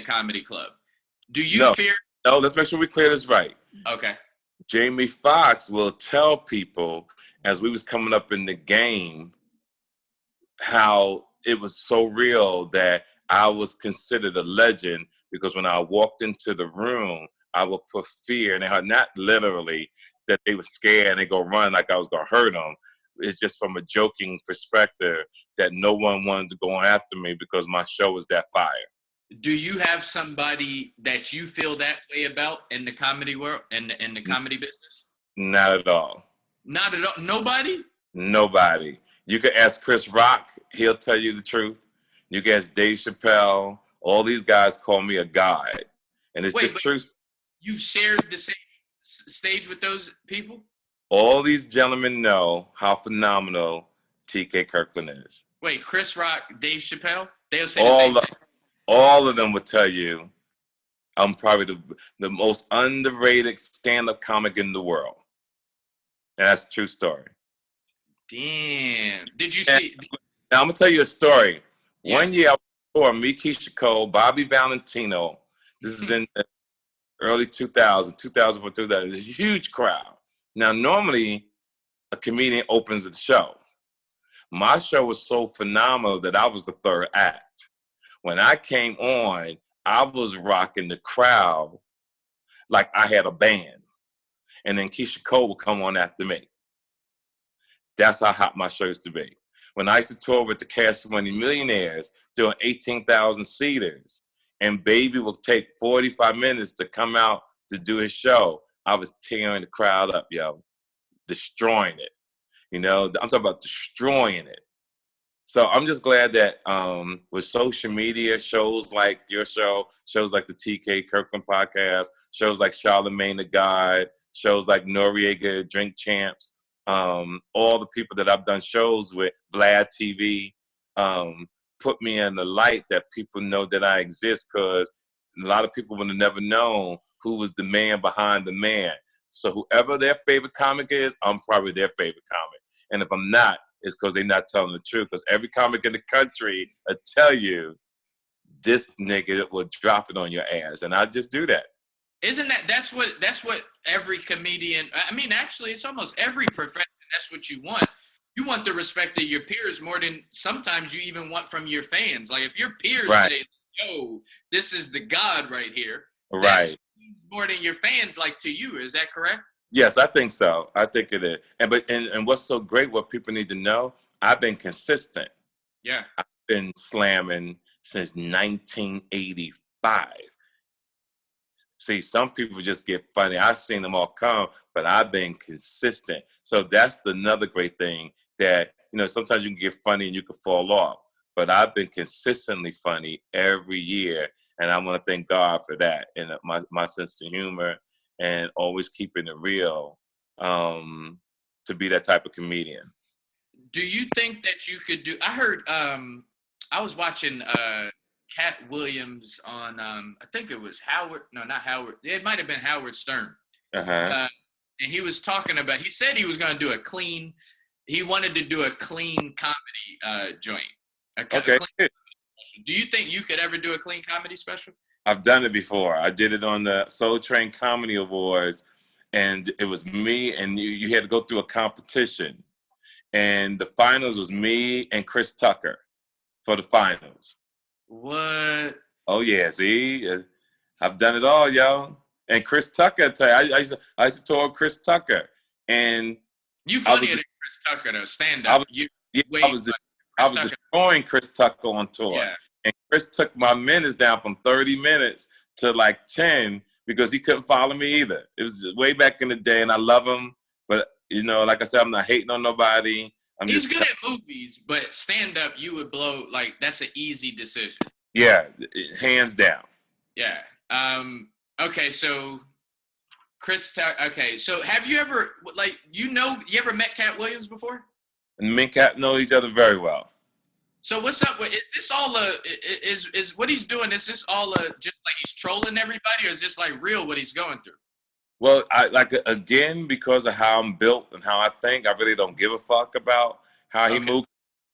a comedy club. Do you No. fear? No, let's make sure we clear this right. Okay. Jamie Foxx will tell people as we was coming up in the game how it was so real that I was considered a legend because when I walked into the room, I would put fear, and they had not literally that they were scared and they go run like I was gonna hurt them. It's just from a joking perspective that no one wanted to go after me because my show was that fire. Do you have somebody that you feel that way about in the comedy world, in the comedy business? Not at all. Not at all. Nobody? Nobody. You can ask Chris Rock, he'll tell you the truth. You can ask Dave Chappelle. All these guys call me a god. And it's just true. You've shared the same stage with those people? All these gentlemen know how phenomenal TK Kirkland is. Wait, Chris Rock, Dave Chappelle? They'll say the same thing? All of them would tell you I'm probably the most underrated stand-up comic in the world. And that's a true story. Damn. Did you see? Now, I'm going to tell you a story. Yeah. One year, I was on me, Keisha Cole, Bobby Valentino. This is in the early 2000s, 2004, 2000. It's a huge crowd. Now, normally, a comedian opens the show. My show was so phenomenal that I was the third act. When I came on, I was rocking the crowd like I had a band. And then Keisha Cole would come on after me. That's how hot my show used to be. When I used to tour with the Cash Money Millionaires, doing 18,000 seaters, and Baby would take 45 minutes to come out to do his show, I was tearing the crowd up, yo, destroying it. You know, I'm talking about destroying it. So I'm just glad that with social media, shows like your show, shows like the TK Kirkland podcast, shows like Charlamagne the God, shows like Noriega Drink Champs, all the people that I've done shows with, Vlad TV, put me in the light that people know that I exist, because a lot of people would have never known who was the man behind the man. So whoever their favorite comic is, I'm probably their favorite comic. And if I'm not, it's because they're not telling the truth. Because every comic in the country will tell you, this nigga will drop it on your ass. And I just do that. Isn't that's what every comedian, I mean, actually, it's almost every profession, that's what you want. You want the respect of your peers more than sometimes you even want from your fans. Like if your peers say, yo, this is the God right here. Right. More than your fans like to you. Is that correct? Yes, I think so. I think it is. And what's so great, what people need to know, I've been consistent. Yeah. I've been slamming since 1985. See, some people just get funny. I've seen them all come, but I've been consistent. So that's another great thing that, you know, sometimes you can get funny and you can fall off. But I've been consistently funny every year, and I want to thank God for that and my sense of humor and always keeping it real to be that type of comedian. Do you think that you could do? I heard I was watching Katt Williams on I think it was Howard. No, not Howard. It might have been Howard Stern. And he was talking about. He said he was going to do a clean. He wanted to do a clean comedy joint. Okay. Do you think you could ever do a clean comedy special? I've done it before. I did it on the Soul Train Comedy Awards, and it was me, and you had to go through a competition. And the finals was me and Chris Tucker for the finals. What? Oh, yeah. See? I've done it all, yo. And Chris Tucker, I tell you, I used to tour Chris Tucker. And you funnier than Chris Tucker, though. Stand up. I was destroying Chris Tucker on tour. Yeah. And Chris took my minutes down from 30 minutes to like 10 because he couldn't follow me either. It was way back in the day, and I love him. But, you know, like I said, I'm not hating on nobody. He's good at movies, but stand-up, you would blow, like, that's an easy decision. Yeah, hands down. Yeah. Okay, so Chris Tucker, okay. So have you ever, like, you ever met Katt Williams before? And me and Katt know each other very well. So what's up with, is this all is what he's doing, is this all just like he's trolling everybody, or is this like real what he's going through? Well, again, because of how I'm built and how I think, I really don't give a fuck about how he moves.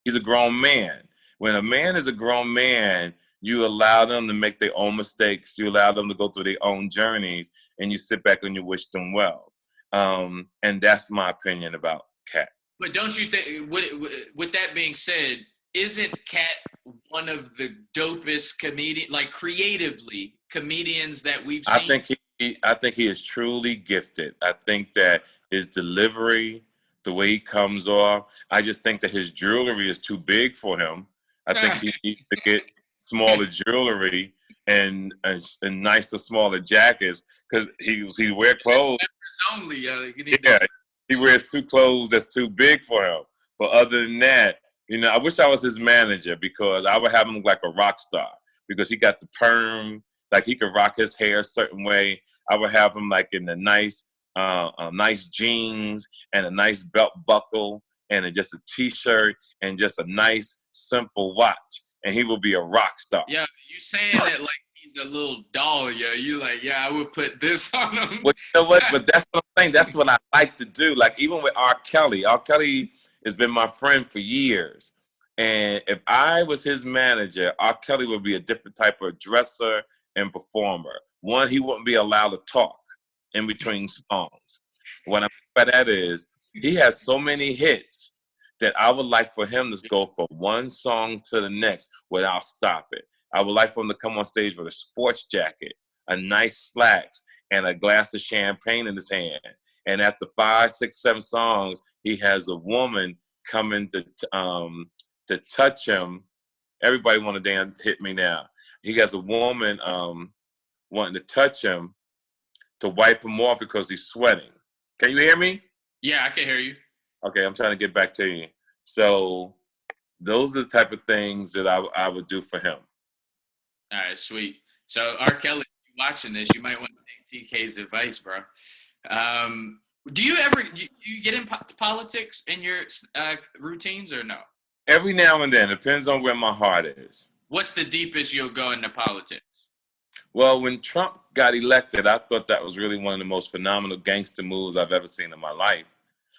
He's a grown man. When a man is a grown man, You allow them to make their own mistakes. You allow them to go through their own journeys, and you sit back and you wish them well. And that's my opinion about Katt. But don't you think, with that being said, isn't Katt one of the dopest creatively comedians that we've seen? I think he is truly gifted. I think that his delivery, the way he comes off, I just think that his jewelry is too big for him. I think he needs to get smaller jewelry and nicer, smaller jackets, because he wear clothes. Only, he wears two clothes that's too big for him. But other than that, I wish I was his manager, because I would have him look like a rock star, because he got the perm, like he could rock his hair a certain way. I would have him like in the nice jeans and a nice belt buckle and just a t-shirt and just a nice simple watch, and he will be a rock star. Yeah, you saying it like he's a little doll. Yeah, you like, yeah, I would put this on him. Well, you know what? But that's what I'm saying. That's what I like to do. Like even with R.Kelly has been my friend for years. And if I was his manager, R.Kelly would be a different type of dresser and performer. One, he wouldn't be allowed to talk in between songs. What I mean by that is, he has so many hits that I would like for him to go from one song to the next without stopping. I would like for him to come on stage with a sports jacket, a nice slacks, and a glass of champagne in his hand. And after 5, 6, 7 songs, he has a woman coming to touch him. Everybody want to damn hit me now. He has a woman wanting to touch him to wipe him off because he's sweating. Can you hear me? Yeah, I can hear you. Okay, I'm trying to get back to you. So those are the type of things that I would do for him. All right, sweet. So R.Kelly, if you're watching this, you might want to take TK's advice, bro. Do you ever you get in politics in your routines or no? Every now and then. Depends on where my heart is. What's the deepest you'll go into politics? Well, when Trump got elected, I thought that was really one of the most phenomenal gangster moves I've ever seen in my life.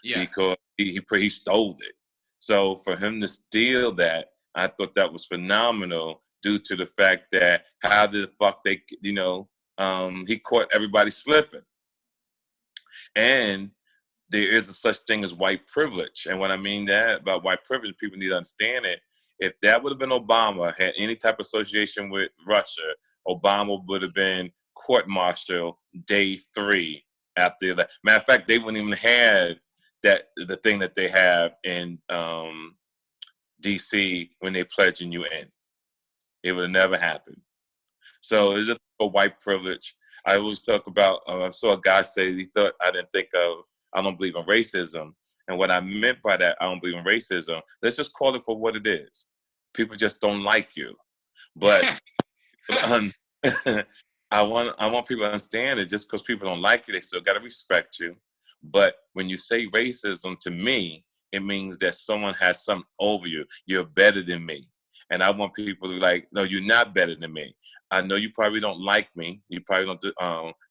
Yeah. Because he stole it. So for him to steal that, I thought that was phenomenal due to the fact that how the fuck they, he caught everybody slipping. And there is a such thing as white privilege. And when I mean that about white privilege, people need to understand it. If that would have been Obama, had any type of association with Russia, Obama would have been court-martialed day 3 after that. Matter of fact, they wouldn't even have the thing that they have in D.C. when they pledging you in. It would have never happened. So it's just a white privilege. I always talk about, I saw a guy say he thought I don't believe in racism. And what I meant by that, I don't believe in racism, let's just call it for what it is. People just don't like you. But I want people to understand that just because people don't like you, they still got to respect you. But when you say racism, to me, it means that someone has something over you. You're better than me. And I want people to be like, no, you're not better than me. I know you probably don't like me. You probably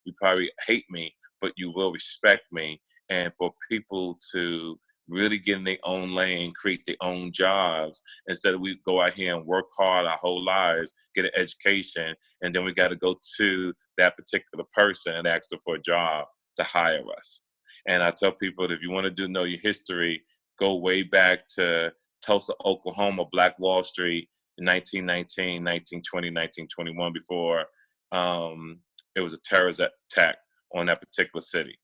you probably hate me, but you will respect me. And for people to really get in their own lane, create their own jobs, instead of we go out here and work hard our whole lives, get an education, and then we got to go to that particular person and ask them for a job to hire us. And I tell people that if you want to know your history, go way back to Tulsa, Oklahoma, Black Wall Street in 1919, 1920, 1921, before it was a terrorist attack on that particular city.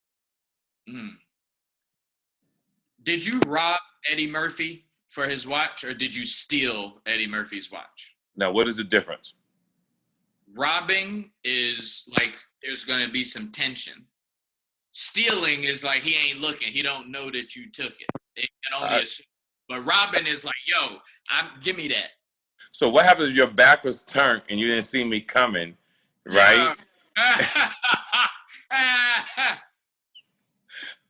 Mm. Did you rob Eddie Murphy for his watch, or did you steal Eddie Murphy's watch? Now, what is the difference? Robbing is like there's going to be some tension. Stealing is like he ain't looking. He don't know that you took it. It can only assume. But robbing is like, yo, give me that. So what happens if your back was turned and you didn't see me coming, right?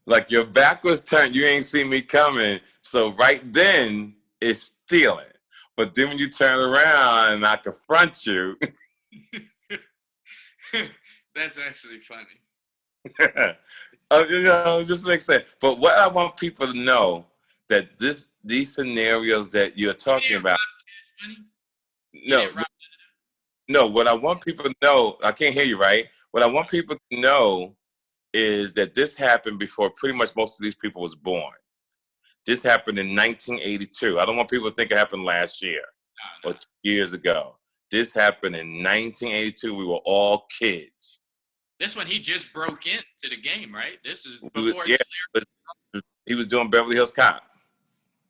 Like your back was turned, you ain't see me coming. So right then, it's stealing. But then when you turn around and I confront you. That's actually funny. It just makes sense. But what I want people to know, that these scenarios that you're talking about. No, No, what I want people to know, I can't hear you, right? What I want people to know is that this happened before pretty much most of these people was born. This happened in 1982. I don't want people to think it happened last year or 2 years ago. This happened in 1982. We were all kids. This one, he just broke into the game, right? This is before. Yeah, he was doing Beverly Hills Cop.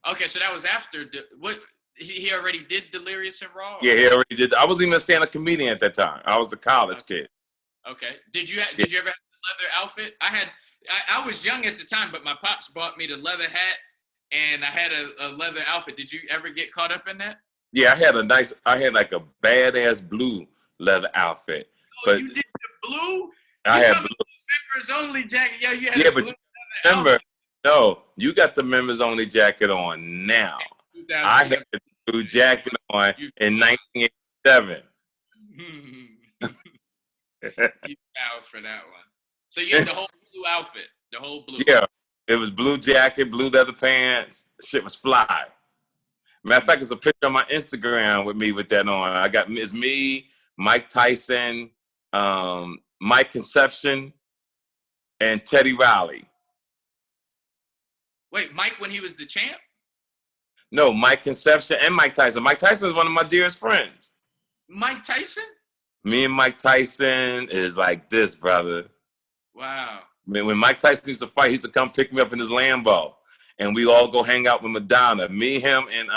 Okay, so that was after. What he already did Delirious and Raw? Yeah, he already did. I wasn't even a stand-up comedian at that time. I was a college kid. Okay. Did you ever have the leather outfit? I was young at the time, but my pops bought me the leather hat, and I had a leather outfit. Did you ever get caught up in that? Yeah, I had like a badass blue leather outfit. Oh, but you did the blue? I had blue. Members only jacket. Yeah, you had yeah, a blue but remember, outfit. No, you got the members only jacket on now. I had the blue jacket on in 1987. You out for that one. So you had the whole blue outfit, the whole blue. Yeah, it was blue jacket, blue leather pants. Shit was fly. Matter of fact, there's a picture on my Instagram with me with that on. It's me, Mike Tyson, Mike Conception, and Teddy Riley. Wait, Mike when he was the champ? No, Mike Conception and Mike Tyson. Mike Tyson is one of my dearest friends. Mike Tyson? Me and Mike Tyson is like this, brother. Wow. I mean, when Mike Tyson used to fight, he used to come pick me up in his Lambo. And we all go hang out with Madonna. Me, him, and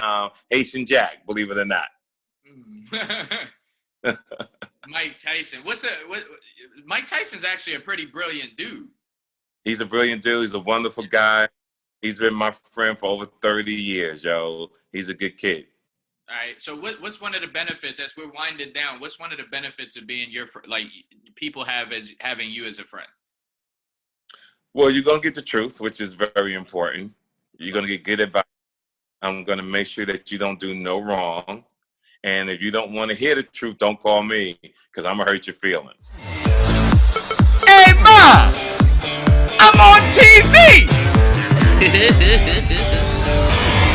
Haitian Jack, believe it or not. Mike Tyson. Mike Tyson's actually a pretty brilliant dude. He's a brilliant dude. He's a wonderful guy. He's been my friend for over 30 years, yo. He's a good kid. All right. So what's one of the benefits, as we're winding down, what's one of the benefits of being people have as having you as a friend? Well, you're going to get the truth, which is very important. You're going to get good advice. I'm going to make sure that you don't do no wrong. And if you don't want to hear the truth, don't call me, because I'm going to hurt your feelings. Hey, Ma! I'm on TV!